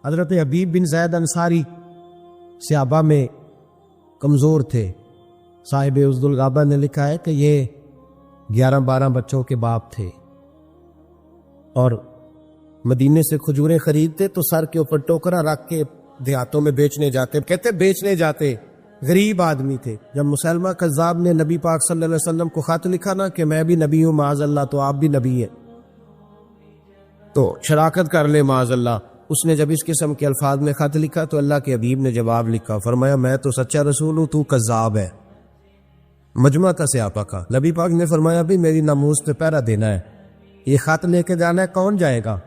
حضرت حبیب بن زید انصاری صحابہ میں کمزور تھے. صاحب عزد الغابہ نے لکھا ہے کہ یہ 11-12 بچوں کے باپ تھے اور مدینے سے کھجوریں خریدتے تو سر کے اوپر ٹوکرا رکھ کے دیہاتوں میں بیچنے جاتے. کہتے بیچنے جاتے. غریب آدمی تھے. جب مسلمہ کذاب نے نبی پاک صلی اللہ علیہ وسلم کو خط لکھا نا کہ میں بھی نبی ہوں معاذ اللہ تو آپ بھی نبی ہیں تو شراکت کر لے معاذ اللہ. اس نے جب اس قسم کے الفاظ میں خط لکھا تو اللہ کے حبیب نے جواب لکھا, فرمایا میں تو سچا رسول ہوں, تو کذاب ہے. مجمع کا صحابہ کا. نبی پاک نے فرمایا بھی میری ناموس پہ پہرا دینا ہے, یہ خط لے کے جانا ہے, کون جائے گا؟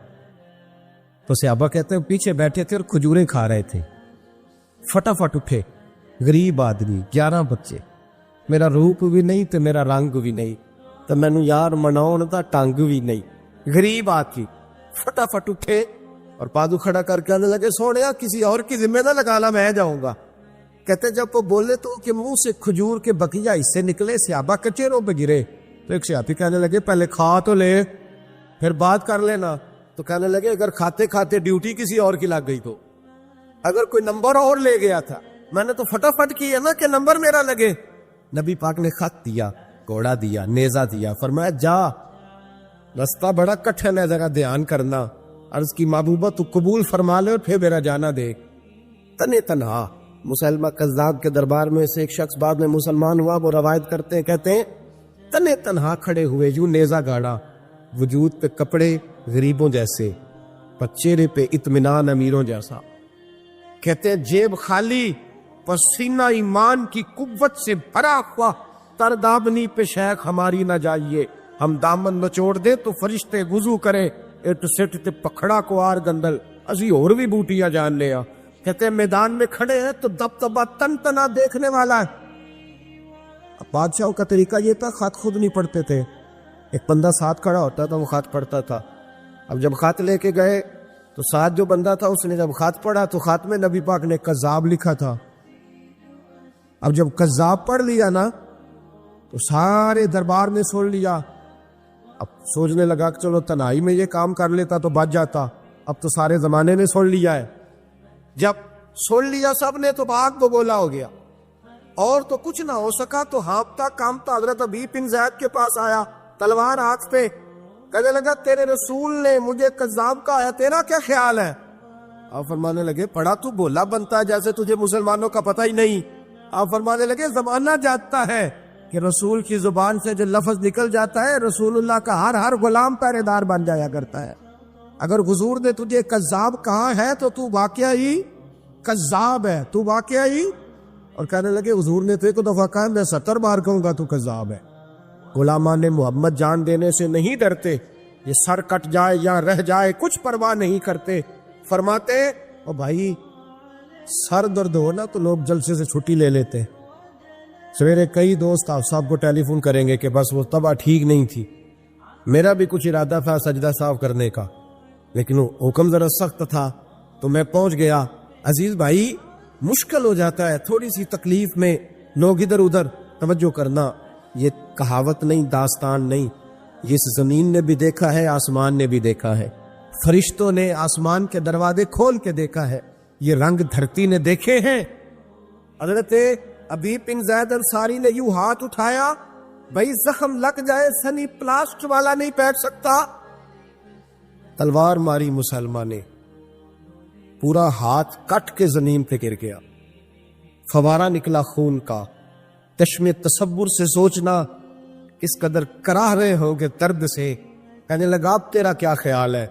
تو صحابہ کہتے ہیں پیچھے بیٹھے تھے اور کھجوریں کھا رہے تھے. فٹافٹ اٹھے. غریب آدمی, 11 بچے, میرا روپ بھی نہیں تو میرا رنگ بھی نہیں تو مینو یار مناؤن دا ٹنگ بھی نہیں. غریب آدمی فٹافٹ اٹھے اور پادو کھڑا کر کے کہنے لگے سونیا کسی اور کی ذمہ نہ لگا لا, میں جاؤں گا. کہتے جب وہ بولے تو کہ منہ سے کھجور کے بقیہ حصے نکلے, صحابہ کچیروں پہ گرے. تو ایک صحابی کہنے لگے پہلے کھا تو لے پھر بات کر لینا. تو کہنے لگے اگر کھاتے کھاتے ڈیوٹی کسی اور کی لگ گئی تو, اگر کوئی نمبر اور لے گیا تھا, میں نے تو فٹافٹ کیا نا کہ نمبر میرا لگے. نبی پاک نے خط دیا, گھوڑا دیا, نیزہ دیا, فرمایا جا, رستہ بڑا کٹھن ہے, ذرا دھیان کرنا. عرض کی محبوبہ تو قبول فرما لے اور پھر میرا جانا دیکھ. تنے تنہا مسلمہ کذاب کے دربار میں سے ایک شخص بعد میں مسلمان ہوا. وہ روایت کرتے ہیں, کہتے ہیں تنے تنہا کھڑے ہوئے, یوں نیزہ گاڑا, وجود پہ کپڑے غریبوں جیسے, پر چہرے پہ اطمینان امیروں جیسا. کہتے ہیں جیب خالی, پسینہ ایمان کی قوت سے بھرا ہوا, تردابنی پہ شیخ ہماری نہ جائیے, ہم دامن نچوڑ دے تو فرشتے وضو کرے, اٹ سٹ تے پکھڑا کو آر گندل, اسی اور بھی بوٹیاں جان لیا. کہتے ہیں میدان میں کھڑے ہیں تو دبدبا تن تنا دیکھنے والا ہے. اب بادشاہوں کا طریقہ یہ تھا, خط خود نہیں پڑھتے تھے, ایک بندہ ساتھ کھڑا ہوتا تھا وہ خط پڑھتا تھا. اب جب خط لے کے گئے تو ساتھ جو بندہ تھا اس نے جب خط پڑھا تو خط میں نبی پاک نے کذاب لکھا تھا. اب جب کذاب پڑھ لیا نا تو سارے دربار نے سن لیا. اب سوچنے لگا کہ چلو تنہائی میں یہ کام کر لیتا تو بچ جاتا, اب تو سارے زمانے نے سن لیا ہے. جب سن لیا سب نے تو بھاگ تو بولا ہو گیا, اور تو کچھ نہ ہو سکا. تو ہانپتا کامتا حضرت حبیب بن زید کے پاس آیا, تلوار ہاتھ پہ, کہنے لگا تیرے رسول نے مجھے کذاب کہا ہے, تیرا کیا خیال ہے؟ آپ فرمانے لگے پڑھا تو بولا بنتا ہے جیسے تجھے مسلمانوں کا پتہ ہی نہیں. آپ فرمانے لگے زمانہ جانتا ہے کہ رسول کی زبان سے جو لفظ نکل جاتا ہے رسول اللہ کا ہر غلام پہرے دار بن جایا کرتا ہے. اگر حضور نے تجھے کذاب کہا ہے تو تو واقعہ ہی کذاب ہے, تو واقعہ ہی. اور کہنے لگے حضور نے تو ایک دفعہ کہا میں 70 بار کہوں گا تو کذاب ہے. غلامان نے محمد جان دینے سے نہیں ڈرتے, یہ سر کٹ جائے یا رہ جائے کچھ پرواہ نہیں کرتے. فرماتے او بھائی سر درد ہو نا تو لوگ جلسے سے چھٹی لے لیتے. سویرے کئی دوست آپ صاحب کو ٹیلی فون کریں گے کہ بس وہ طبع ٹھیک نہیں تھی. میرا بھی کچھ ارادہ تھا سجدہ صاف کرنے کا, لیکن وہ حکم ذرا سخت تھا تو میں پہنچ گیا. عزیز بھائی مشکل ہو جاتا ہے تھوڑی سی تکلیف میں لوگ ادھر ادھر توجہ کرنا. یہ کہاوت نہیں, داستان نہیں, یہ اس زمین نے بھی دیکھا ہے, آسمان نے بھی دیکھا ہے, فرشتوں نے آسمان کے دروازے کھول کے دیکھا ہے, یہ رنگ دھرتی نے دیکھے ہیں. حضرت حبیب بن زید انصاری نے یوں ہاتھ اٹھایا, بھائی زخم لگ جائے سنی پلاسٹ والا نہیں بیٹھ سکتا. تلوار ماری مسلمہ نے, پورا ہاتھ کٹ کے زمین پہ گر گیا, فوارہ نکلا خون کا. چشم تصور سے سوچنا کس قدر کراہ رہے ہو گے درد سے. کہنے لگا اب تیرا کیا خیال ہے؟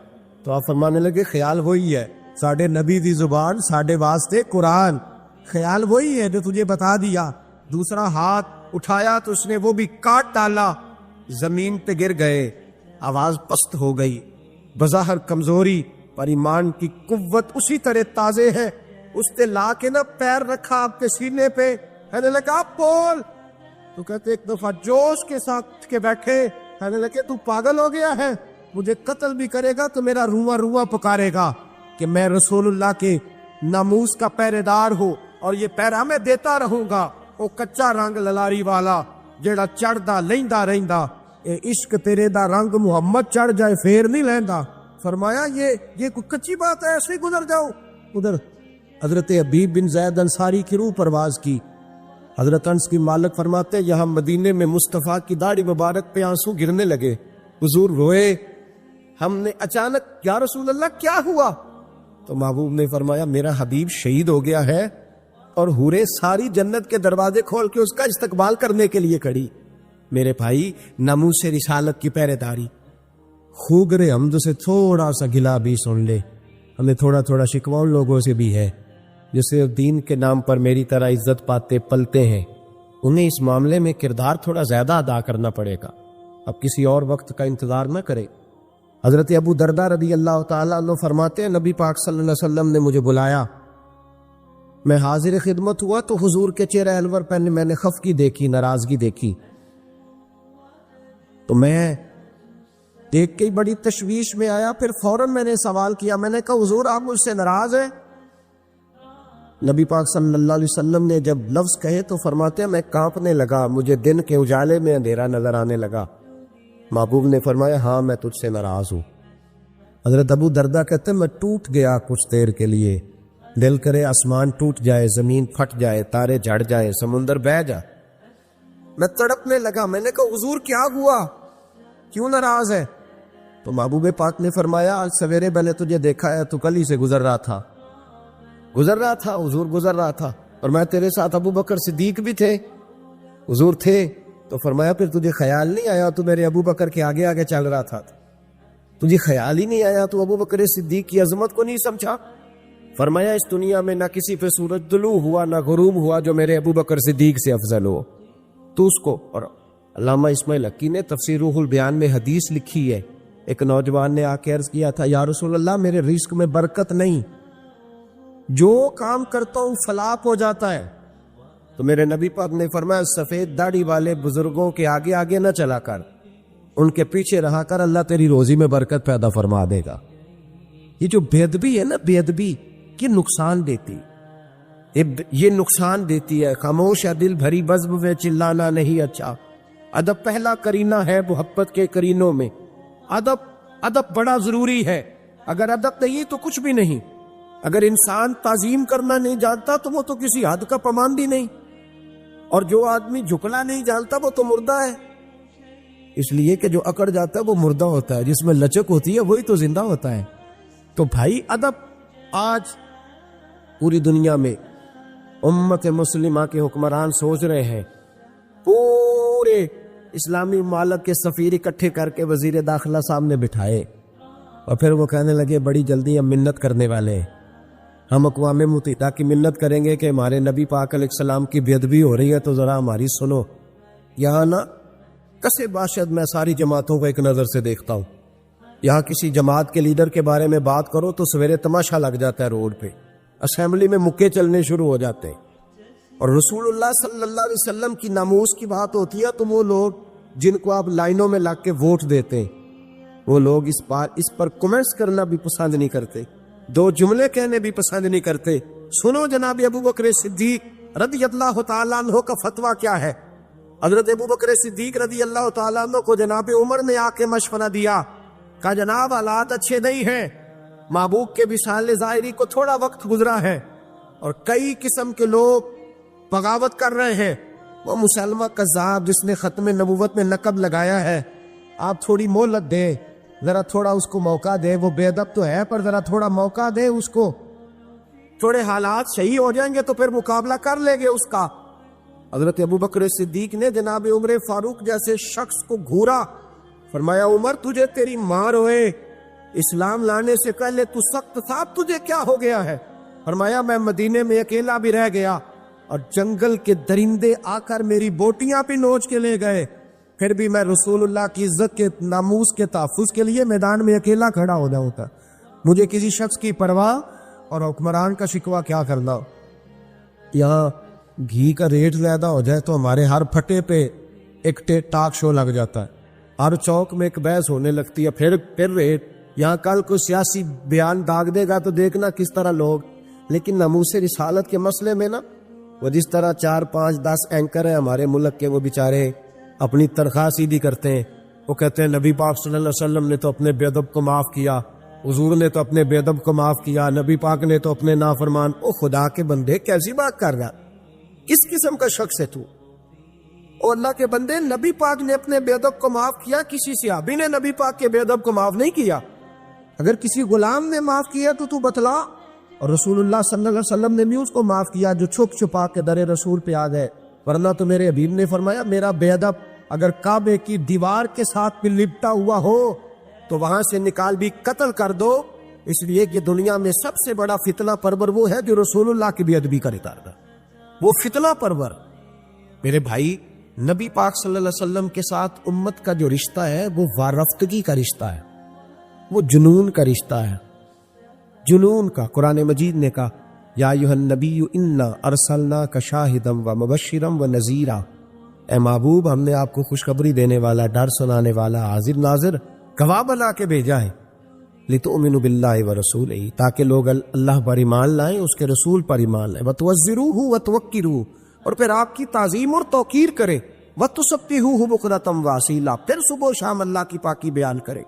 تو آپ فرمانے لگے خیال وہی ہے, ساڈے نبی دی زبان ساڈے واسطے قرآن, خیال وہی ہے جو تجھے بتا دیا. دوسرا ہاتھ اٹھایا تو اس نے وہ بھی کاٹ ڈالا, زمین پہ گر گئے, آواز پست ہو گئی. بظاہر کمزوری پر ایمان کی قوت اسی طرح تازے ہے. اس نے لا کے نہ پیر رکھا آپ کے سینے پہ, کہنے لگا بول. تو کہتے ایک دفعہ جوش کے ساتھ کے بیٹھے, کہنے لگے تو پاگل ہو گیا ہے, مجھے قتل بھی کرے گا تو میرا رواں رواں پکارے گا کہ میں رسول اللہ کے ناموس کا پہرے دار ہوں اور یہ پیرا میں دیتا رہوں گا. وہ کچا رنگ للاری والا جیڑا چڑھدا لیندا رہندا, اے عشق تیرے دا رنگ محمد چڑھ جائے پھر نہیں لیندا. فرمایا یہ کوئی کچی بات ہے, ایسے ہی گزر جاؤ. ادھر حضرت حبیب بن زید انصاری کی روح پرواز کی۔ حضرت انس کی مالک فرماتے یہاں مدینے میں مصطفیٰ کی داڑھی مبارک پہ آنسو گرنے لگے، حضور روئے۔ ہم نے اچانک یا رسول اللہ کیا ہوا؟ تو محبوب نے فرمایا میرا حبیب شہید ہو گیا ہے اور حوریں ساری جنت کے دروازے کھول کے اس کا استقبال کرنے کے لیے کھڑی۔ میرے بھائی ناموس رسالت کی پہرے داری، خوگر حمد سے تھوڑا سا گلا بھی سن لے، ہمیں تھوڑا تھوڑا شکوہ ان لوگوں سے بھی ہے جسے دین کے نام پر میری طرح عزت پاتے پلتے ہیں، انہیں اس معاملے میں کردار تھوڑا زیادہ ادا کرنا پڑے گا، اب کسی اور وقت کا انتظار نہ کرے۔ حضرت ابو درداء رضی اللہ تعالیٰ عنہ فرماتے ہیں نبی پاک صلی اللہ علیہ وسلم نے مجھے بلایا، میں حاضر خدمت ہوا تو حضور کے چہرہ انور پر میں نے خفگی دیکھی، ناراضگی دیکھی، تو میں دیکھ کے بڑی تشویش میں آیا۔ پھر فوراً میں نے سوال کیا، میں نے کہا حضور آپ مجھ سے ناراض ہیں؟ نبی پاک صلی اللہ علیہ وسلم نے جب لفظ کہے تو فرماتے ہیں میں کانپنے لگا، مجھے دن کے اجالے میں اندھیرا نظر آنے لگا۔ محبوب نے فرمایا ہاں میں تجھ سے ناراض ہوں۔ حضرت ابو درداء کہتے ہیں میں ٹوٹ گیا کچھ دیر کے لیے، دل کرے آسمان ٹوٹ جائے، زمین پھٹ جائے، تارے جھڑ جائے، سمندر بہہ جائے۔ میں تڑپنے لگا، میں نے کہا حضور کیا ہوا، کیوں ناراض ہے؟ تو محبوب پاک نے فرمایا آج سویرے میں نے تجھے دیکھا ہے تو کل ہی سے گزر رہا تھا حضور گزر رہا تھا، اور میں تیرے ساتھ ابو بکر صدیق بھی تھے، حضور تھے۔ تو فرمایا پھر تجھے خیال نہیں آیا تو میرے ابو بکر کے آگے آگے چل رہا تھا، تجھے خیال ہی نہیں آیا تو ابو بکر صدیق کی عظمت کو نہیں سمجھا؟ فرمایا اس دنیا میں نہ کسی پہ سورج طلوع ہوا نہ غروب ہوا جو میرے ابو بکر صدیق سے افضل ہو، تو اس کو۔ اور علامہ اسماعیل حقی نے تفسیر روح البیان میں حدیث لکھی ہے، ایک نوجوان نے آ کے عرض کیا تھا یا رسول اللہ میرے رزق میں برکت نہیں، جو کام کرتا ہوں فلاپ ہو جاتا ہے۔ تو میرے نبی پاک نے فرمایا سفید داڑھی والے بزرگوں کے آگے آگے نہ چلا کر، ان کے پیچھے رہا کر، اللہ تیری روزی میں برکت پیدا فرما دے گا۔ یہ جو بے ادبی ہے نا، بے ادبی یہ نقصان دیتی، یہ نقصان دیتی ہے۔ خاموش ہے دل بھری بزم میں چلانا نہیں اچھا۔ ادب پہلا کرینہ ہے محبت کے کرینوں میں، ادب بڑا ضروری ہے، اگر ادب نہیں تو کچھ بھی نہیں۔ اگر انسان تعظیم کرنا نہیں جانتا تو وہ تو کسی حد کا پاماندی نہیں، اور جو آدمی جھکنا نہیں جانتا وہ تو مردہ ہے، اس لیے کہ جو اکڑ جاتا ہے وہ مردہ ہوتا ہے، جس میں لچک ہوتی ہے وہی تو زندہ ہوتا ہے۔ تو بھائی ادب آج پوری دنیا میں امت مسلمہ کے حکمران سوچ رہے ہیں، پورے اسلامی ممالک کے سفیر اکٹھے کر کے وزیر داخلہ سامنے بٹھائے، اور پھر وہ کہنے لگے بڑی جلدی ہم منت کرنے والے ہیں، ہم اقوام متحدہ کی منت کریں گے کہ ہمارے نبی پاک علیہ السلام کی بے ادبی ہو رہی ہے تو ذرا ہماری سنو۔ یہاں نا کسے باشد میں ساری جماعتوں کو ایک نظر سے دیکھتا ہوں، یہاں کسی جماعت کے لیڈر کے بارے میں بات کرو تو سویرے تماشا لگ جاتا ہے، روڈ پہ اسمبلی میں مکے چلنے شروع ہو جاتے ہیں، اور رسول اللہ صلی اللہ علیہ وسلم کی ناموس کی بات ہوتی ہے تو وہ لوگ جن کو آپ لائنوں میں لگ کے ووٹ دیتے ہیں وہ لوگ اس پر کمنٹس کرنا بھی پسند نہیں کرتے، دو جملے کہنے بھی پسند نہیں کرتے۔ سنو جناب ابو بکر صدیق رضی اللہ تعالیٰ عنہ کا فتویٰ کیا ہے۔ حضرت ابو بکر صدیق رضی اللہ تعالیٰ عنہ کو جناب عمر نے آ کے مشورہ دیا، کہا جناب حالات اچھے نہیں ہیں، محبوب کے وصال ظاہری کو تھوڑا وقت گزرا ہے اور کئی قسم کے لوگ بغاوت کر رہے ہیں، وہ مسلمہ کذاب جس نے ختم نبوت میں لقب لگایا ہے، آپ تھوڑی مہلت دے، ذرا تھوڑا اس کو موقع دے، وہ بے ادب تو ہے پر ذرا تھوڑا موقع دے اس کو، تھوڑے حالات صحیح ہو جائیں گے تو پھر مقابلہ کر لیں گے اس کا۔ حضرت ابو بکر صدیق نے جناب عمر فاروق جیسے شخص کو گھورا، فرمایا عمر تجھے تیری ماں روئے، اسلام لانے سے پہلے تو سخت تھا، تجھے کیا ہو گیا ہے؟ فرمایا میں مدینے میں اکیلا بھی رہ گیا اور جنگل کے درندے آ کر میری بوٹیاں بھی نوچ کے لے گئے، پھر بھی میں رسول اللہ کی عزت کے ناموس کے تحفظ کے لیے میدان میں اکیلا کھڑا ہو جاؤں تھا، مجھے کسی شخص کی پرواہ اور حکمران کا شکوہ کیا کرنا۔ یہاں گھی کا ریٹ زیادہ ہو جائے تو ہمارے ہر پھٹے پہ ایک ٹاک شو لگ جاتا ہے، ہر چوک میں ایک بحث ہونے لگتی ہے، پھر ریٹ۔ یہاں کل کوئی سیاسی بیان داغ دے گا تو دیکھنا کس طرح لوگ، لیکن ناموس رسالت کے مسئلے میں نا وہ جس طرح 4 5 10 اینکر ہیں ہمارے ملک کے، وہ بیچارے اپنی تنخواہ سیدھی کرتے ہیں، وہ کہتے ہیں نبی پاک صلی اللہ علیہ وسلم نے تو اپنے بے ادب کو معاف کیا، حضور نے تو اپنے بے ادب کو معاف کیا، نبی پاک نے تو اپنے نافرمان۔ او خدا کے بندے کیسی بات کر رہا، کس قسم کا شخص ہے تو؟ او اللہ کے بندے، نبی پاک نے اپنے بے ادب کو معاف کیا، کسی صحابی نے نبی پاک کے بے ادب کو معاف نہیں کیا؟ اگر کسی غلام نے معاف کیا تو بتلا۔ اور رسول اللہ صلی اللہ علیہ وسلم نے بھی اس کو معاف کیا جو چھپ چھپا کے در رسول پہ آ گئے، ورنہ تو میرے حبیب نے فرمایا میرا بے ادب اگر کعبے کی دیوار کے ساتھ بھی لپٹا ہوا ہو تو وہاں سے نکال بھی قتل کر دو، اس لیے کہ دنیا میں سب سے بڑا فتنہ پرور وہ ہے جو رسول اللہ کی بے ادبی کرتا ہے، وہ فتنہ پرور۔ میرے بھائی، نبی پاک صلی اللہ علیہ وسلم کے ساتھ امت کا جو رشتہ ہے وہ وارفتگی کا رشتہ ہے، وہ جنون کا رشتہ ہے، جنون کا۔ قرآن مجید نے کہا یا ایھا النبی انا ارسلناک شاہدا ومبشرا ونذیرا، اے محبوب ہم نے آپ کو خوشخبری دینے والا، ڈر سنانے والا، حاضر ناظر، گواہ بنا کے بھیجا ہے، لتؤمنوا باللہ ورسولہ، تاکہ لوگ اللہ پر ایمان لائیں، اس کے رسول پر ایمان لائیں، وتوزروہ وتوقروہ، اور پھر آپ کی تعظیم اور توقیر کریں، وتسبحوہ بکرۃ واصیلا، پھر صبح و شام اللہ کی پاکی بیان کریں۔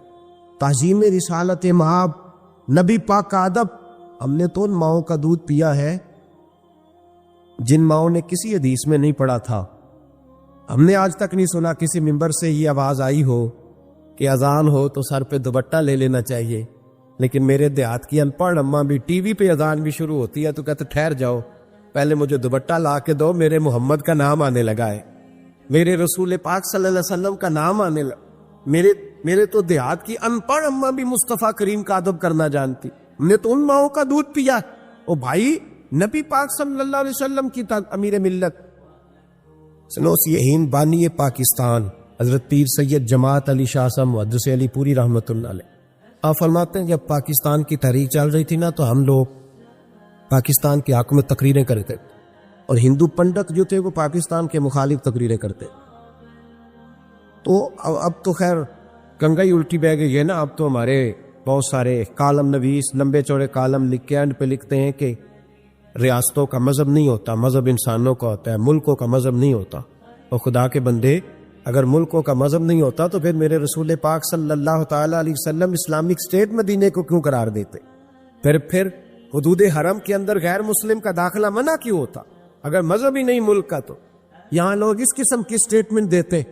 تعظیم رسالت مآب، نبی پاک کا ادب۔ ہم نے تو ان ماؤں کا دودھ پیا ہے جن ماؤں نے کسی حدیث میں نہیں پڑھا تھا۔ ہم نے آج تک نہیں سنا کسی ممبر سے یہ آواز آئی ہو کہ اذان ہو تو سر پہ دوپٹہ لے لینا چاہیے، لیکن میرے دیہات کی ان پڑھ اماں بھی ٹی وی پہ اذان بھی شروع ہوتی ہے تو کہتے ٹھہر جاؤ، پہلے مجھے دوپٹہ لا کے دو، میرے محمد کا نام آنے لگا ہے، میرے رسول پاک صلی اللہ علیہ وسلم کا نام آنے لگا۔ میرے تو دیہات کی ان پڑھ اماں بھی مصطفیٰ کریم کا ادب کرنا جانتی، ہم نے تو ان ماؤں کا دودھ پیا۔ او بھائی، نبی پاک صلی اللہ علیہ وسلم کی امیر ملت سنوسی ہند بانی پاکستان حضرت پیر سید جماعت علی شاہ صاحب محدث علی پوری رحمۃ اللہ علیہ، آپ فرماتے ہیں جب پاکستان کی تحریک چل رہی تھی نا تو ہم لوگ پاکستان کے حق میں تقریریں کرتے تھے، اور ہندو پنڈت جو تھے وہ پاکستان کے مخالف تقریریں کرتے۔ تو اب تو خیر کنگائی الٹی بہ گئی ہے نا، اب تو ہمارے بہت سارے کالم نویس لمبے چوڑے کالم لکھ کے اینڈ پہ لکھتے ہیں کہ ریاستوں کا مذہب نہیں ہوتا، مذہب انسانوں کا ہوتا ہے، ملکوں کا مذہب نہیں ہوتا۔ اور خدا کے بندے، اگر ملکوں کا مذہب نہیں ہوتا تو پھر میرے رسول پاک صلی اللہ تعالیٰ علیہ وسلم اسلامک اسٹیٹ مدینے کو کیوں قرار دیتے؟ پھر حدود حرم کے اندر غیر مسلم کا داخلہ منع کیوں ہوتا؟ اگر مذہب ہی نہیں ملک کا تو یہاں لوگ اس قسم کی اسٹیٹمنٹ دیتے۔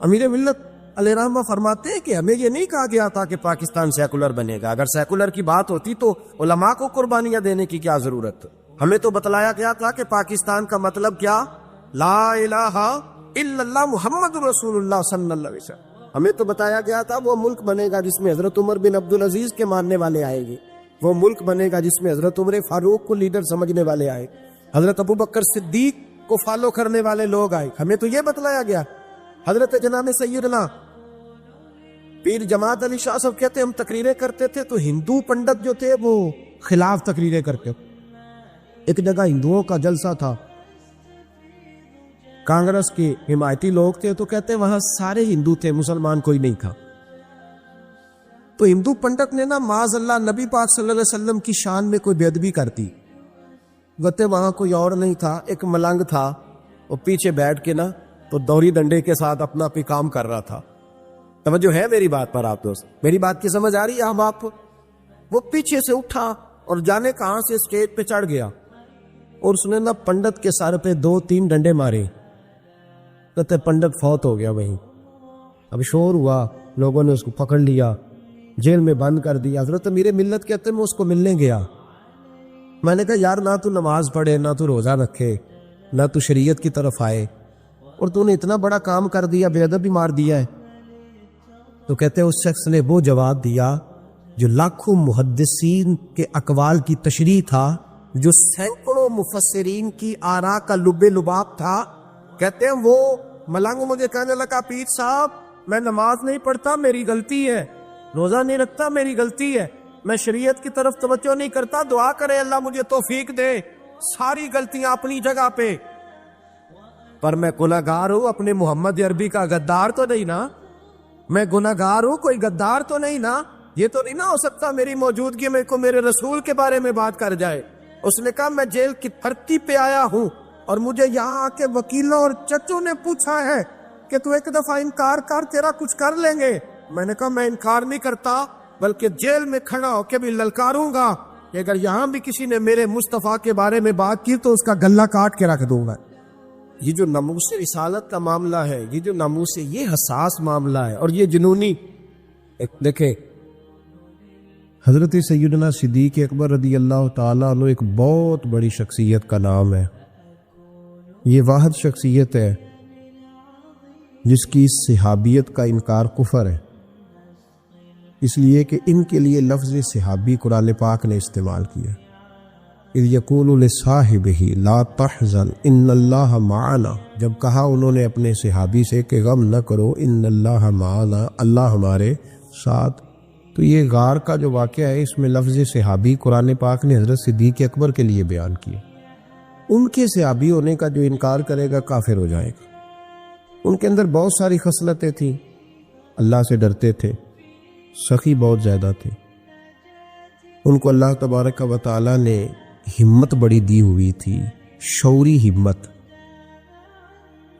امیر ملت علیہ رحمہ فرماتے ہیں کہ ہمیں یہ نہیں کہا گیا تھا کہ پاکستان سیکولر بنے گا، اگر سیکولر کی بات ہوتی تو علماء کو قربانیاں دینے کی کیا ضرورت؟ ہمیں تو بتلایا گیا تھا کہ پاکستان کا مطلب کیا؟ لا الہ الا اللہ محمد رسول اللہ صلی اللہ علیہ وسلم۔ ہمیں تو بتایا گیا تھا وہ ملک بنے گا جس میں حضرت عمر بن عبدالعزیز کے ماننے والے آئیں گے، وہ ملک بنے گا جس میں حضرت عمر فاروق کو لیڈر سمجھنے والے آئے، حضرت ابو بکر صدیق کو فالو کرنے والے لوگ آئے، ہمیں تو یہ بتلایا گیا۔ حضرت جناب سیدنا پیر جماعت علی شاہ صاحب کہتے ہم تقریریں کرتے تھے تو ہندو پنڈت جو تھے وہ خلاف تقریریں کرتے۔ ایک جگہ ہندوؤں کا جلسہ تھا، کانگریس کے حمایتی لوگ تھے، تو کہتے وہاں سارے ہندو تھے، مسلمان کوئی نہیں تھا۔ تو ہندو پنڈت نے نا معاذ اللہ نبی پاک صلی اللہ علیہ وسلم کی شان میں کوئی بے ادبی کر دی۔ کہتے وہاں کوئی اور نہیں تھا، ایک ملنگ تھا، وہ پیچھے بیٹھ کے نا تو دوری ڈنڈے کے ساتھ اپنا بھی کام کر رہا تھا۔ توجہ ہے میری بات پر آپ دوست؟ میری بات کی سمجھ آ رہی ہے اب آپ کو؟ وہ پیچھے سے اٹھا اور جانے کہاں سے اسٹیج پہ چڑھ گیا، اور اس نے نا پنڈت کے سر پہ 2-3 ڈنڈے مارے۔ کہتے پنڈت فوت ہو گیا وہیں۔ اب شور ہوا، لوگوں نے اس کو پکڑ لیا، جیل میں بند کر دیا۔ حضرت امیر ملت کہتے میں اس کو ملنے گیا، میں نے کہا یار نہ تو نماز پڑھے، نہ تو روزہ رکھے، نہ تو شریعت کی طرف آئے، اور تو نے اتنا بڑا کام کر دیا، بے ادب بھی مار دیا ہے۔ تو کہتے اس شخص نے وہ جواب دیا جو لاکھوں محدثین کے اقوال کی تشریح تھا، جو سینکڑوں مفسرین کی آراء کا لب لباب تھا۔ کہتے ہیں وہ ملنگ مجھے کہنے لگا پیر صاحب میں نماز نہیں پڑھتا، میری غلطی ہے، روزہ نہیں رکھتا، میری غلطی ہے، میں شریعت کی طرف توجہ نہیں کرتا، دعا کرے اللہ مجھے توفیق دے، ساری غلطیاں اپنی جگہ پہ، پر میں گناہگار ہوں، اپنے محمد عربی کا غدار تو نہیں نا، میں گناہگار ہوں، کوئی غدار تو نہیں نا، یہ تو نہیں نا ہو سکتا میری موجودگی میں کو میرے رسول کے بارے میں بات کر جائے۔ اس نے کہا میں جیل کی دھرتی پہ آیا ہوں اور مجھے یہاں آ کے وکیلوں اور ججوں نے پوچھا ہے کہ تو ایک دفعہ انکار کر، تیرا کچھ کر لیں گے۔ میں نے کہا میں انکار نہیں کرتا، بلکہ جیل میں کھڑا ہو کے بھی للکاروں گا کہ اگر یہاں بھی کسی نے میرے مصطفیٰ کے بارے میں بات کی تو اس کا گلہ کاٹ کے رکھ دوں گا۔ یہ جو ناموس رسالت کا معاملہ ہے، یہ جو ناموس، یہ حساس معاملہ ہے، اور یہ جنونی دیکھیں، حضرت سیدنا صدیق اکبر رضی اللہ تعالیٰ عنہ ایک بہت بڑی شخصیت کا نام ہے۔ یہ واحد شخصیت ہے جس کی صحابیت کا انکار کفر ہے، اس لیے کہ ان کے لیے لفظ صحابی قرآن پاک نے استعمال کیا۔ اذ یقول لصاحبہ لا تحزن ان اللہ معنا، جب کہا انہوں نے اپنے صحابی سے کہ غم نہ کرو، ان اللہ معنا، اللہ ہمارے ساتھ۔ تو یہ غار کا جو واقعہ ہے، اس میں لفظ صحابی قرآن پاک نے حضرت صدیق اکبر کے لیے بیان کیا۔ ان کے صحابی ہونے کا جو انکار کرے گا کافر ہو جائے گا۔ ان کے اندر بہت ساری خصلتیں تھیں، اللہ سے ڈرتے تھے، سخی بہت زیادہ تھے، ان کو اللہ تبارک و تعالی نے ہمت بڑی دی ہوئی تھی، شعوری ہمت۔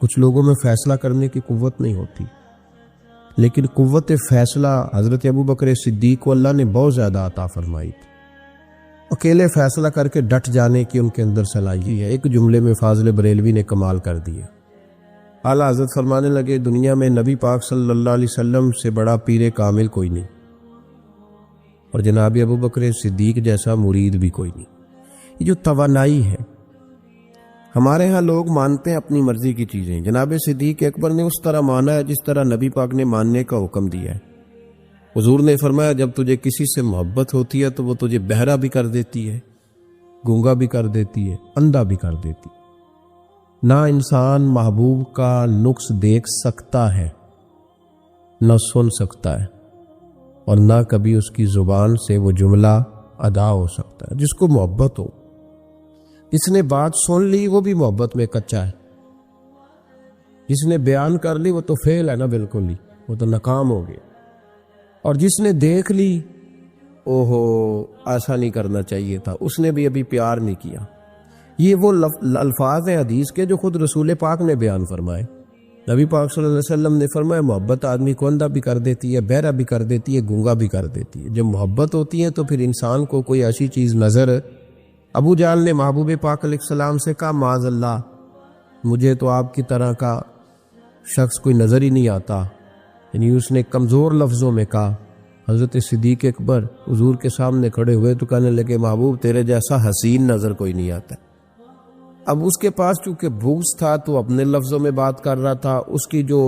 کچھ لوگوں میں فیصلہ کرنے کی قوت نہیں ہوتی، لیکن قوت فیصلہ حضرت ابو بکر صدیق کو اللہ نے بہت زیادہ عطا فرمائی تھی۔ اکیلے فیصلہ کر کے ڈٹ جانے کی ان کے اندر صلاحیت ہے۔ ایک جملے میں فاضل بریلوی نے کمال کر دیا۔ اعلیٰ حضرت فرمانے لگے، دنیا میں نبی پاک صلی اللہ علیہ وسلم سے بڑا پیر کامل کوئی نہیں، اور جناب ابو بکر صدیق جیسا مرید بھی کوئی نہیں۔ یہ جو توانائی ہے، ہمارے ہاں لوگ مانتے ہیں اپنی مرضی کی چیزیں، جناب صدیق اکبر نے اس طرح مانا ہے جس طرح نبی پاک نے ماننے کا حکم دیا ہے۔ حضور نے فرمایا، جب تجھے کسی سے محبت ہوتی ہے تو وہ تجھے بہرا بھی کر دیتی ہے، گونگا بھی کر دیتی ہے، اندھا بھی کر دیتی ہے۔ نہ انسان محبوب کا نقص دیکھ سکتا ہے، نہ سن سکتا ہے، اور نہ کبھی اس کی زبان سے وہ جملہ ادا ہو سکتا ہے۔ جس کو محبت ہو، جس نے بات سن لی وہ بھی محبت میں کچا ہے، جس نے بیان کر لی وہ تو فیل ہے نا، بالکل ہی وہ تو ناکام ہو گیا، اور جس نے دیکھ لی، اوہو ایسا نہیں کرنا چاہیے تھا، اس نے بھی ابھی پیار نہیں کیا۔ یہ وہ الفاظ ہیں حدیث کے جو خود رسول پاک نے بیان فرمائے۔ نبی پاک صلی اللہ علیہ وسلم نے فرمایا، محبت آدمی کو اندھا بھی کر دیتی ہے، بہرا بھی کر دیتی ہے، گونگا بھی کر دیتی ہے۔ جب محبت ہوتی ہے تو پھر انسان کو کوئی ایسی چیز نظر، ابو جہل نے محبوب پاک علیہ السلام سے کہا، معاذ اللہ، مجھے تو آپ کی طرح کا شخص کوئی نظر ہی نہیں آتا، یعنی اس نے کمزور لفظوں میں کہا۔ حضرت صدیق اکبر حضور کے سامنے کھڑے ہوئے تو کہنے لگے، محبوب تیرے جیسا حسین نظر کوئی نہیں آتا۔ اب اس کے پاس چونکہ بغض تھا تو اپنے لفظوں میں بات کر رہا تھا، اس کی جو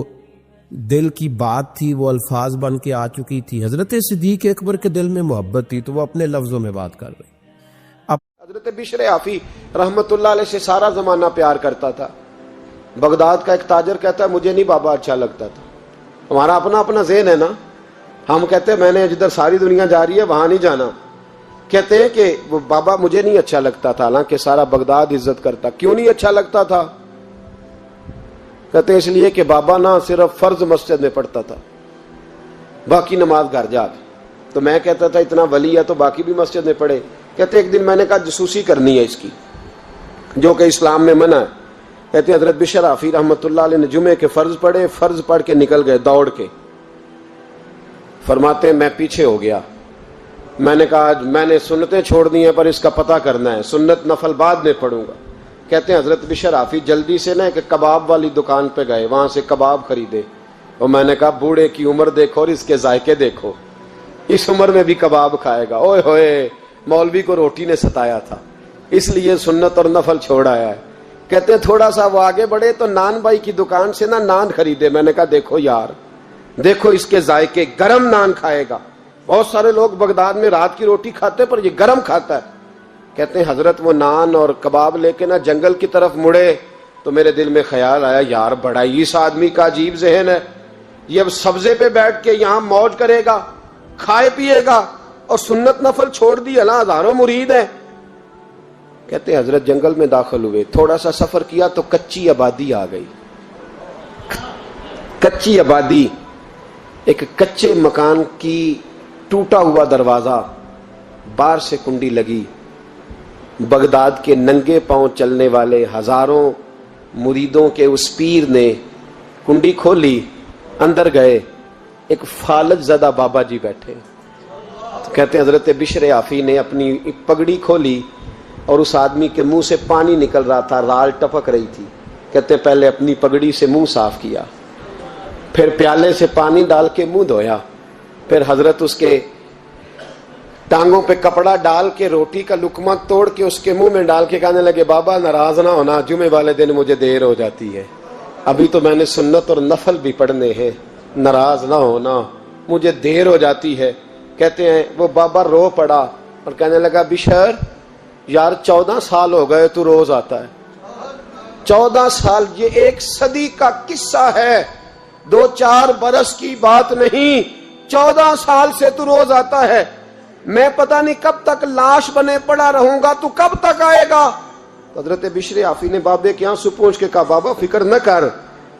دل کی بات تھی وہ الفاظ بن کے آ چکی تھی۔ حضرت صدیق اکبر کے دل میں محبت تھی تو وہ اپنے لفظوں میں بات کر رہے۔ اب حضرت بشر حافی رحمت اللہ علیہ سے سارا زمانہ پیار کرتا تھا۔ بغداد کا ایک تاجر کہتا ہے، مجھے نہیں بابا اچھا لگتا تھا۔ ہمارا اپنا اپنا ذہن ہے نا، ہم کہتے ہیں میں نے جدھر ساری دنیا جا رہی ہے وہاں نہیں جانا۔ کہتے ہیں کہ وہ بابا مجھے نہیں اچھا لگتا تھا، حالانکہ سارا بغداد عزت کرتا۔ کیوں نہیں اچھا لگتا تھا؟ کہتے ہیں اس لیے کہ بابا نہ صرف فرض مسجد میں پڑھتا تھا، باقی نماز گھر جا کے۔ تو میں کہتا تھا اتنا ولی ہے تو باقی بھی مسجد میں پڑھے۔ کہتے ایک دن میں نے کہا جسوسی کرنی ہے اس کی، جو کہ اسلام میں منع ہے۔ کہتے حضرت بشر حافی رحمت اللہ علیہ نے جمعے کے فرض پڑھے، فرض پڑھ کے نکل گئے دوڑ کے۔ فرماتے ہیں میں پیچھے ہو گیا، میں نے کہا میں نے سنتیں چھوڑ دی ہیں پر اس کا پتہ کرنا ہے، سنت نفل بعد میں پڑھوں گا۔ کہتے ہیں حضرت بشر حافی جلدی سے نا ایک کباب والی دکان پہ گئے، وہاں سے کباب خریدے، اور میں نے کہا بوڑھے کی عمر دیکھو اور اس کے ذائقے دیکھو، اس عمر میں بھی کباب کھائے گا۔ اوئے ہوئے، مولوی کو روٹی نے ستایا تھا، اس لیے سنت اور نفل چھوڑ آیا ہے۔ کہتے ہیں تھوڑا سا وہ آگے بڑھے تو نان بھائی کی دکان سے نا نان خریدے۔ میں نے کہا دیکھو یار، دیکھو اس کے ذائقے، گرم نان کھائے گا۔ بہت سارے لوگ بغداد میں رات کی روٹی کھاتے پر یہ گرم کھاتا ہے۔ کہتے ہیں حضرت وہ نان اور کباب لے کے نا جنگل کی طرف مڑے تو میرے دل میں خیال آیا، یار بڑا ہی اس آدمی کا عجیب ذہن ہے، یہ اب سبزے پہ بیٹھ کے یہاں موج کرے گا، کھائے پیے گا، اور سنت نفل چھوڑ دی، اللہ ہزاروں مرید ہیں۔ کہتے ہیں حضرت جنگل میں داخل ہوئے، تھوڑا سا سفر کیا تو کچی آبادی آ گئی۔ کچی آبادی، ایک کچے مکان کی ٹوٹا ہوا دروازہ، باہر سے کنڈی لگی۔ بغداد کے ننگے پاؤں چلنے والے ہزاروں مریدوں کے اس پیر نے کنڈی کھولی، اندر گئے، ایک فالج زدہ بابا جی بیٹھے۔ کہتے ہیں حضرت بشر آفی نے اپنی پگڑی کھولی اور اس آدمی کے منہ سے پانی نکل رہا تھا، رال ٹپک رہی تھی. کہتے ہیں پہلے اپنی پگڑی سے منہ صاف کیا، پھر پیالے سے پانی ڈال کے منہ دھویا، پھر حضرت اس کے ٹانگوں پہ کپڑا ڈال کے روٹی کا لقمہ توڑ کے اس کے منہ میں ڈال کے کہنے لگے بابا ناراض نہ ہونا، جمعے والے دن مجھے دیر ہو جاتی ہے، ابھی تو میں نے سنت اور نفل بھی پڑھنے ہیں، ناراض نہ ہونا مجھے دیر ہو جاتی ہے. کہتے ہیں وہ بابا رو پڑا اور کہنے لگا بشر یار 14 سال ہو گئے تو روز آتا ہے. 14 سال، یہ 1 صدی کا قصہ ہے، 2-4 برس کی بات نہیں. 14 سال سے تو روز آتا ہے، میں پتہ نہیں کب تک لاش بنے پڑا رہوں گا، تو کب تک آئے گا؟ حضرت بشر آفی نے بابے کے یہاں سے پوچھ کے کہا بابا فکر نہ کر،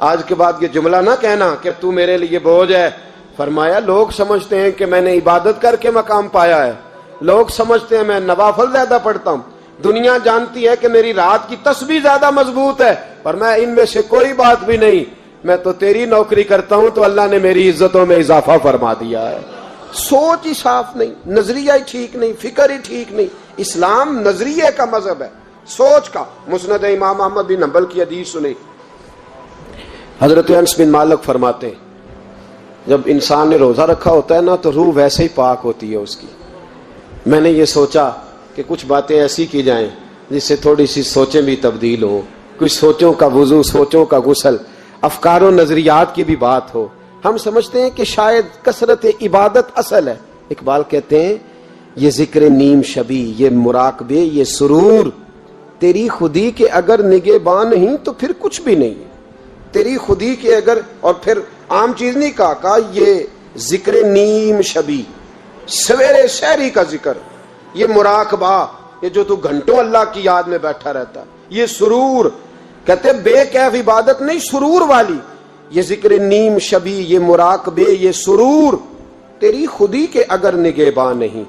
آج کے بعد یہ جملہ نہ کہنا کہ تو میرے لیے بوجھ ہے. فرمایا لوگ سمجھتے ہیں کہ میں نے عبادت کر کے مقام پایا ہے، لوگ سمجھتے ہیں میں نوافل زیادہ پڑھتا ہوں، دنیا جانتی ہے کہ میری رات کی تسبیح زیادہ مضبوط ہے، پر میں ان میں سے کوئی بات بھی نہیں، میں تو تیری نوکری کرتا ہوں تو اللہ نے میری عزتوں میں اضافہ فرما دیا ہے. سوچ ہی صاف نہیں، نظریہ ہی ٹھیک نہیں، فکر ہی ٹھیک نہیں. اسلام نظریے کا مذہب ہے، سوچ کا. مسند امام احمد بن حنبل کی حدیث سنی، حضرت انس بن مالک فرماتے ہیں جب انسان نے روزہ رکھا ہوتا ہے نا تو روح ویسے ہی پاک ہوتی ہے اس کی. میں نے یہ سوچا کہ کچھ باتیں ایسی کی جائیں جس سے تھوڑی سی سوچیں بھی تبدیل ہو، کچھ سوچوں کا وضو، سوچوں کا غسل، افکار و نظریات کی بھی بات ہو. ہم سمجھتے ہیں کہ شاید کثرت عبادت اصل ہے. اقبال کہتے ہیں یہ ذکر نیم شبی، یہ مراقبے، یہ سرور تیری خودی کے اگر نگہباں نہیں تو پھر کچھ بھی نہیں. تیری خودی کے اگر، اور پھر عام چیز نہیں کہا یہ ذکر نیم شبی، سویرے سحری کا ذکر، یہ مراقبہ، یہ جو تو گھنٹوں اللہ کی یاد میں بیٹھا رہتا، یہ سرور. کہتے بے کیف عبادت نہیں، سرور والی. یہ ذکر نیم شبی، یہ مراقبے، یہ سرور تیری خودی کے اگر نگہباں نہیں،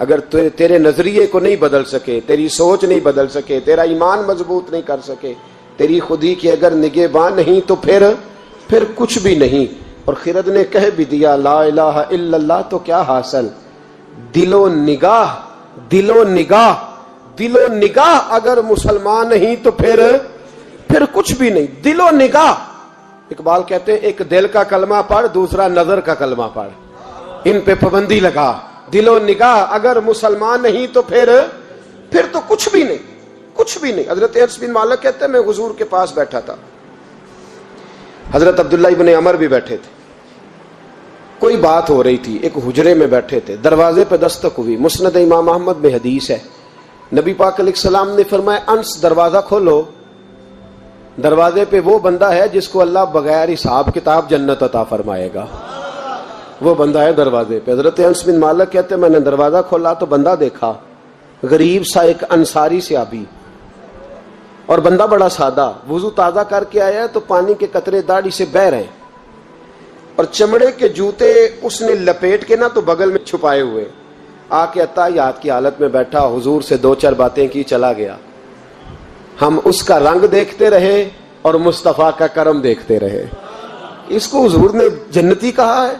اگر تیرے نظریے کو نہیں بدل سکے، تیری سوچ نہیں بدل سکے، تیرا ایمان مضبوط نہیں کر سکے، تیری خودی کے اگر نگہباں نہیں تو پھر کچھ بھی نہیں. اور خرد نے کہہ بھی دیا لا الہ الا اللہ تو کیا حاصل؟ دل و نگاہ، دل و نگاہ، دل و نگاہ اگر مسلمان نہیں تو پھر کچھ بھی نہیں. دل و نگاہ. اقبال کہتے ہیں ایک دل کا کلمہ پڑھ، دوسرا نظر کا کلمہ پڑھ، ان پہ پابندی لگا. دل و نگاہ اگر مسلمان نہیں تو پھر تو کچھ بھی نہیں، کچھ بھی نہیں. حضرت انس بن مالک کہتے ہیں میں حضور کے پاس بیٹھا تھا، حضرت عبداللہ ابن عمر بھی بیٹھے تھے، کوئی بات ہو رہی تھی، ایک حجرے میں بیٹھے تھے، دروازے پہ دستک ہوئی. مسند امام احمد میں حدیث ہے، نبی پاک علیہ السلام نے فرمایا انس دروازہ کھولو، دروازے پہ وہ بندہ ہے جس کو اللہ بغیر حساب کتاب جنت عطا فرمائے گا. وہ بندہ ہے دروازے پہ. حضرت انس بن مالک کہتے میں نے دروازہ کھولا تو بندہ دیکھا، غریب سا ایک انصاری صحابی، اور بندہ بڑا سادہ، وضو تازہ کر کے آیا تو پانی کے قطرے داڑھی سے بہ رہے، اور چمڑے کے جوتے اس نے لپیٹ کے نا تو بغل میں چھپائے ہوئے. آ کے عطیات کی حالت میں بیٹھا، حضور سے 2-4 باتیں کی، چلا گیا. ہم اس کا رنگ دیکھتے رہے اور مصطفیٰ کا کرم دیکھتے رہے. اس کو حضور نے جنتی کہا ہے.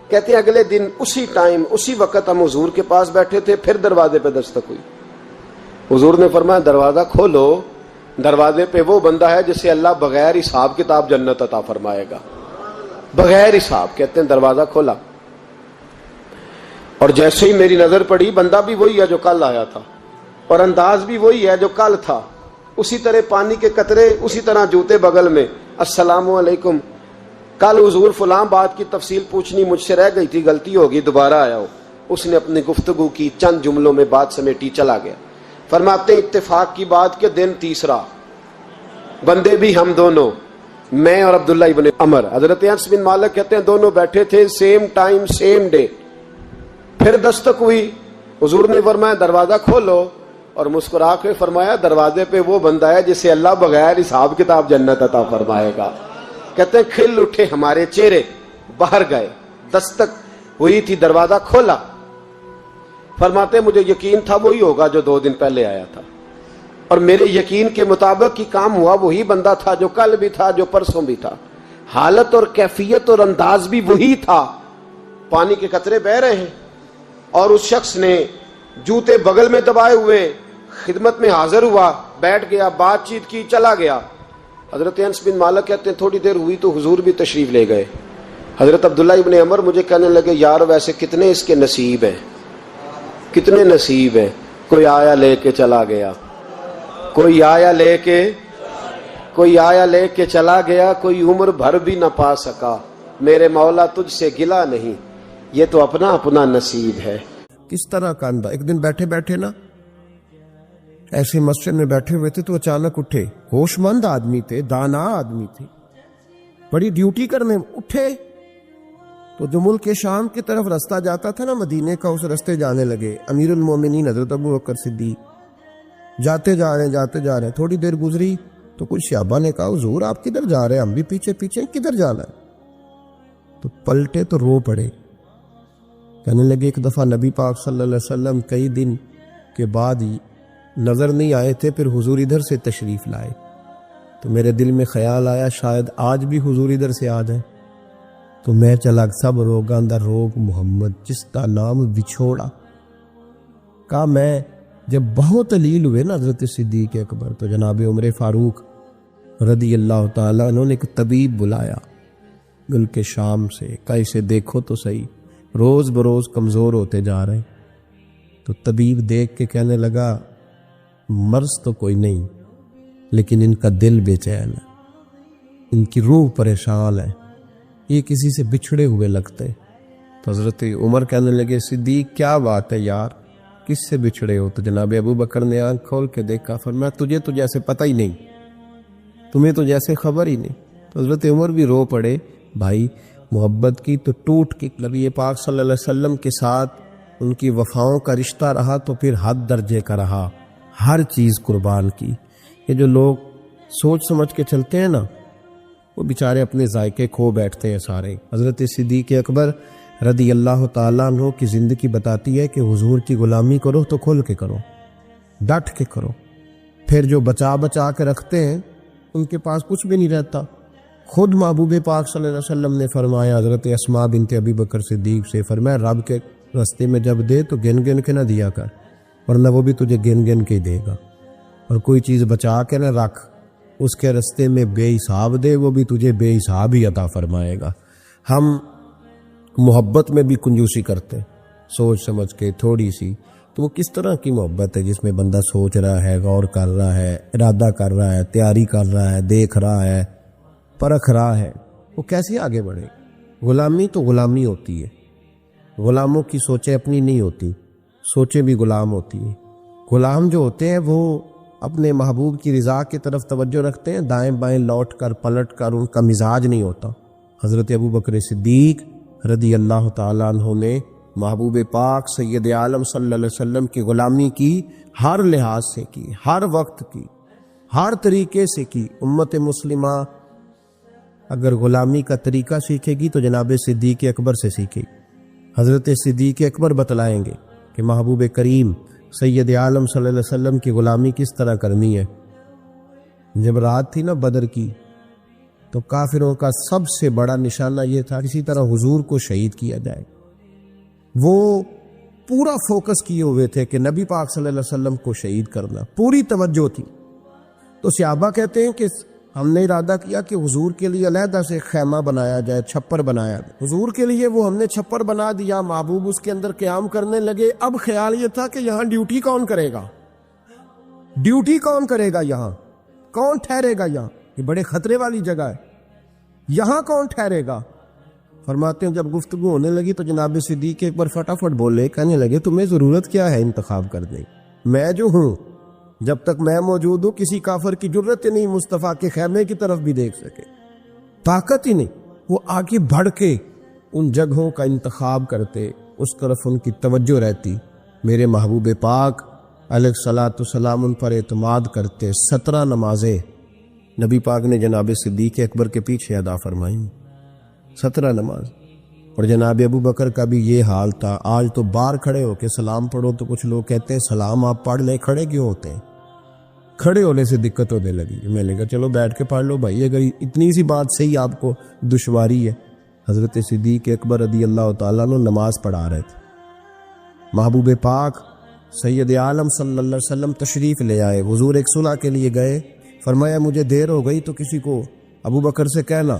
کہتے ہیں اگلے دن اسی ٹائم اسی وقت ہم حضور کے پاس بیٹھے تھے، پھر دروازے پہ دستک ہوئی. حضور نے فرمایا دروازہ کھولو، دروازے پہ وہ بندہ ہے جسے اللہ بغیر حساب کتاب جنت عطا فرمائے گا، بغیر حساب. کہتے ہیں دروازہ کھولا، اور جیسے ہی میری نظر پڑی بندہ بھی وہی ہے جو کل آیا تھا، اور انداز بھی وہی ہے جو کل تھا، اسی طرح پانی کے قطرے، اسی طرح جوتے بغل میں. السلام علیکم، کل حضور فلاں بات کی تفصیل پوچھنی مجھ سے رہ گئی تھی، غلطی ہوگی، دوبارہ آیا ہو. اس نے اپنی گفتگو کی، چند جملوں میں بات سمیٹی، چلا گیا. فرماتے اتفاق کی بات کہ دن تیسرا، بندے بھی ہم دونوں، میں اور عبداللہ ابن عمر. حضرت انس بن مالک کہتے ہیں دونوں بیٹھے تھے، سیم ٹائم سیم ڈے. پھر دستک ہوئی، حضور نے فرمایا دروازہ کھولو، اور مسکرا کے فرمایا دروازے پہ وہ بندہ ہے جسے اللہ بغیر حساب کتاب جنت عطا فرمائے گا. کہتے ہیں کھل اٹھے ہمارے چہرے، باہر گئے، دستک ہوئی تھی، دروازہ کھولا. فرماتے مجھے یقین تھا وہی ہوگا جو 2 دن پہلے آیا تھا، اور میرے یقین کے مطابق ہی کام ہوا. وہی بندہ تھا جو کل بھی تھا، جو پرسوں بھی تھا، حالت اور کیفیت اور انداز بھی وہی تھا. پانی کے قطرے بہ رہے ہیں، اور اس شخص نے جوتے بغل میں دبائے ہوئے خدمت میں حاضر ہوا, بیٹھ گیا, بات چیت کی, چلا گیا. حضرت انس بن مالک کہتے ہیں تھوڑی دیر ہوئی تو حضور بھی تشریف لے گئے. حضرت عبداللہ ابن عمر مجھے کہنے لگے یار ویسے کتنے اس کے نصیب ہیں, کتنے نصیب ہیں. کوئی آیا لے کے چلا گیا, کوئی آیا لے کے چلا گیا, کوئی عمر بھر بھی نہ پا سکا. میرے مولا تجھ سے گلا نہیں, یہ تو اپنا اپنا نصیب ہے. کس طرح کا انداز. ایک دن بیٹھے بیٹھے نا ایسے مسجد میں بیٹھے ہوئے تھے تو اچانک اٹھے. ہوش مند آدمی تھے, دانا آدمی تھے, بڑی ڈیوٹی کرنے اٹھے. تو جو ملک شام کی طرف راستہ جاتا تھا نا مدینے کا, اس راستے جانے لگے. امیر المومنین حضرت ابو بکر صدیق جاتے جا رہے ہیں. تھوڑی دیر گزری تو کچھ صحابہ نے کہا حضور آپ کدھر جا رہے ہیں؟ ہم بھی پیچھے پیچھے, کدھر جانا ہے؟ تو پلٹے تو رو پڑے. کہنے لگے ایک دفعہ نبی پاک صلی اللہ علیہ وسلم کئی دن کے بعد ہی نظر نہیں آئے تھے, پھر حضور ادھر سے تشریف لائے. تو میرے دل میں خیال آیا شاید آج بھی حضور ادھر سے آ جائیں. تو میں چلا سب روگاں دا روگ محمد جس کا نام بچھوڑا. کہا میں جب بہت علیل ہوئے نا حضرت صدیق اکبر, تو جناب عمر فاروق رضی اللہ تعالیٰ انہوں نے ایک طبیب بلایا ملک شام سے. کہا اسے دیکھو تو صحیح, روز بروز کمزور ہوتے جا رہے. تو طبیب دیکھ کے کہنے لگا مرض تو کوئی نہیں, لیکن ان کا دل بے چین ہے, ان کی روح پریشان ہے, یہ کسی سے بچھڑے ہوئے لگتے. تو حضرت عمر کہنے لگے صدیق کیا بات ہے یار, کس سے بچھڑے ہو؟ تو جناب ابو بکر نے آنکھ کھول کے دیکھا, فرمایا تجھے تو جیسے پتہ ہی نہیں, تمہیں تو جیسے خبر ہی نہیں. تو حضرت عمر بھی رو پڑے. بھائی محبت کی تو ٹوٹ کے نبی پاک صلی اللہ علیہ وسلم کے ساتھ ان کی وفاؤں کا رشتہ رہا تو پھر حد درجے کا رہا, ہر چیز قربان کی. یہ جو لوگ سوچ سمجھ کے چلتے ہیں نا وہ بیچارے اپنے ذائقے کھو بیٹھتے ہیں سارے. حضرت صدیق اکبر رضی اللہ تعالیٰ عنہ کی زندگی بتاتی ہے کہ حضور کی غلامی کرو تو کھل کے کرو, ڈٹ کے کرو. پھر جو بچا کے رکھتے ہیں ان کے پاس کچھ بھی نہیں رہتا. خود محبوب پاک صلی اللہ علیہ وسلم نے فرمایا حضرت اسماء بنت ابی بکر صدیق سے, فرمایا رب کے راستے میں جب دے تو گن گن کے نہ دیا کر, ورنہ وہ بھی تجھے گن گن کے ہی دے گا. اور کوئی چیز بچا کے نہ رکھ, اس کے راستے میں بے حساب دے, وہ بھی تجھے بے حساب ہی عطا فرمائے گا. ہم محبت میں بھی کنجوسی کرتے سوچ سمجھ کے تھوڑی سی. تو وہ کس طرح کی محبت ہے جس میں بندہ سوچ رہا ہے, غور کر رہا ہے, ارادہ کر رہا ہے, تیاری کر رہا ہے, دیکھ رہا ہے, پرکھ رہا ہے, وہ کیسے آگے بڑھے؟ غلامی تو غلامی ہوتی ہے, غلاموں کی سوچیں اپنی نہیں ہوتی, سوچیں بھی غلام ہوتی ہیں. غلام جو ہوتے ہیں وہ اپنے محبوب کی رضا کی طرف توجہ رکھتے ہیں, دائیں بائیں لوٹ کر پلٹ کر ان کا مزاج نہیں ہوتا. حضرت ابو بکر صدیق رضی اللہ تعالیٰ عنہ نے محبوب پاک سید عالم صلی اللہ علیہ وسلم کی غلامی کی, ہر لحاظ سے کی, ہر وقت کی, ہر طریقے سے کی. امت مسلمہ اگر غلامی کا طریقہ سیکھے گی تو جناب صدیق اکبر سے سیکھے گی. حضرت صدیق اکبر بتلائیں گے کہ محبوب کریم سید عالم صلی اللہ علیہ وسلم کی غلامی کس طرح کرنی ہے. جب رات تھی نا بدر کی تو کافروں کا سب سے بڑا نشانہ یہ تھا کسی طرح حضور کو شہید کیا جائے. وہ پورا فوکس کیے ہوئے تھے کہ نبی پاک صلی اللہ علیہ وسلم کو شہید کرنا, پوری توجہ تھی. تو صحابہ کہتے ہیں کہ ہم نے ارادہ کیا کہ حضور کے لیے علیحدہ سے خیمہ بنایا جائے, چھپر بنایا جائے. حضور کے لیے وہ ہم نے چھپر بنا دیا, محبوب اس کے اندر قیام کرنے لگے. اب خیال یہ تھا کہ یہاں ڈیوٹی کون کرے گا, ڈیوٹی کون کرے گا, یہاں کون ٹھہرے گا, یہاں یہ بڑے خطرے والی جگہ ہے, یہاں کون ٹھہرے گا. فرماتے ہیں جب گفتگو ہونے لگی تو جناب صدیق ایک بار فٹافٹ بولے, کہنے لگے تمہیں ضرورت کیا ہے انتخاب کرنے, میں جو ہوں, جب تک میں موجود ہوں کسی کافر کی جرت ہی نہیں مصطفیٰ کے خیمے کی طرف بھی دیکھ سکے, طاقت ہی نہیں. وہ آگے بڑھ کے ان جگہوں کا انتخاب کرتے, اس طرف ان کی توجہ رہتی. میرے محبوب پاک علیہ الصلاۃ والسلام ان پر اعتماد کرتے. 17 نمازیں نبی پاک نے جناب صدیق اکبر کے پیچھے ادا فرمائیں, 17 نماز. اور جناب ابو بکر کا بھی یہ حال تھا. آج تو باہر کھڑے ہو کے سلام پڑھو تو کچھ لوگ کہتے ہیں سلام آپ پڑھ لیں, کھڑے کیوں ہوتے ہیں؟ کھڑے ہونے سے دقت ہونے لگی. میں نے کہا چلو بیٹھ کے پڑھ لو بھائی, اگر اتنی سی بات صحیح آپ کو دشواری ہے. حضرت صدیق اکبر رضی اللہ تعالیٰ عنہ نماز پڑھا رہے تھے. محبوب پاک سید عالم صلی اللہ علیہ وسلم تشریف لے آئے. حضور ایک صلح کے لیے گئے. فرمایا مجھے دیر ہو گئی تو کسی کو ابو بکر سے کہنا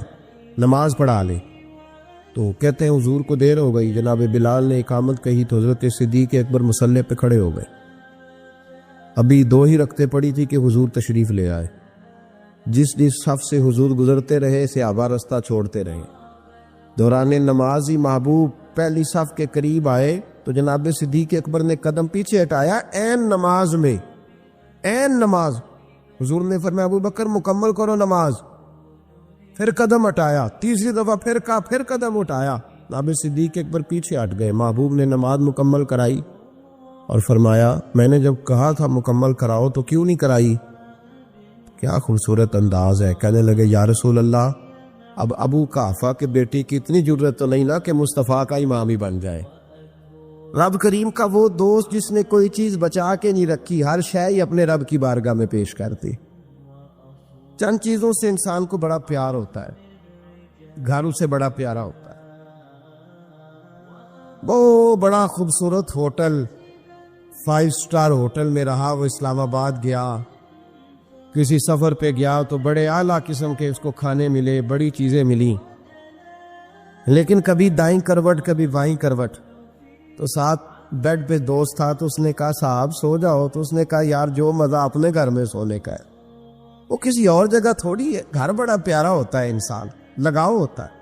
نماز پڑھا لے. تو کہتے ہیں حضور کو دیر ہو گئی. جناب بلال نے اقامت کہی تو حضرت صدیق اکبر مصلی پہ کھڑے ہو گئے. ابھی 2 ہی رکعتیں پڑی تھی کہ حضور تشریف لے آئے. جس صف سے حضور گزرتے رہے صحابہ رستہ چھوڑتے رہے. دوران نماز ہی محبوب پہلی صف کے قریب آئے تو جناب صدیق اکبر نے قدم پیچھے ہٹایا. عین نماز میں، عین نماز. حضور نے فرمایا ابو بکر مکمل کرو نماز. پھر قدم ہٹایا. تیسری دفعہ پھر کہا، پھر قدم اٹھایا. جناب صدیق اکبر پیچھے ہٹ گئے. محبوب نے نماز مکمل کرائی اور فرمایا میں نے جب کہا تھا مکمل کراؤ تو کیوں نہیں کرائی؟ کیا خوبصورت انداز ہے. کہنے لگے یا رسول اللہ اب ابو قحافہ کے بیٹی کی اتنی ضرورت تو نہیں نا کہ مصطفیٰ کا امام ہی بن جائے. رب کریم کا وہ دوست جس نے کوئی چیز بچا کے نہیں رکھی، ہر شے ہی اپنے رب کی بارگاہ میں پیش کرتی. چند چیزوں سے انسان کو بڑا پیار ہوتا ہے، گھر اسے بڑا پیارا ہوتا ہے. وہ بڑا خوبصورت ہوٹل 5 سٹار ہوٹل میں رہا. وہ اسلام آباد گیا، کسی سفر پہ گیا تو بڑے اعلیٰ قسم کے اس کو کھانے ملے، بڑی چیزیں ملیں، لیکن کبھی دائیں کروٹ کبھی بائیں کروٹ. تو ساتھ بیڈ پہ دوست تھا تو اس نے کہا صاحب سو جاؤ. تو اس نے کہا یار جو مزہ اپنے گھر میں سونے کا ہے وہ کسی اور جگہ تھوڑی ہے. گھر بڑا پیارا ہوتا ہے، انسان لگاؤ ہوتا ہے.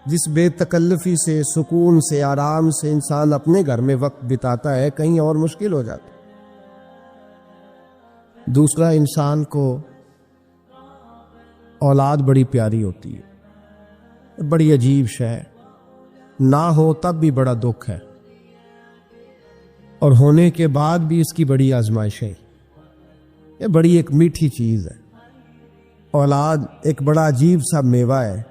جس بے تکلفی سے، سکون سے، آرام سے انسان اپنے گھر میں وقت بتاتا ہے کہیں اور مشکل ہو جاتا. دوسرا، انسان کو اولاد بڑی پیاری ہوتی ہے، بڑی عجیب شے. نہ ہو تب بھی بڑا دکھ ہے اور ہونے کے بعد بھی اس کی بڑی آزمائشیں. یہ بڑی ایک میٹھی چیز ہے. اولاد ایک بڑا عجیب سا میوہ ہے.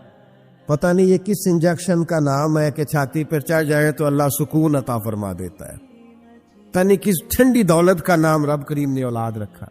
پتہ نہیں یہ کس انجیکشن کا نام ہے کہ چھاتی پر چڑھ جائے تو اللہ سکون عطا فرما دیتا ہے. پتہ نہیں کس ٹھنڈی دولت کا نام رب کریم نے اولاد رکھا.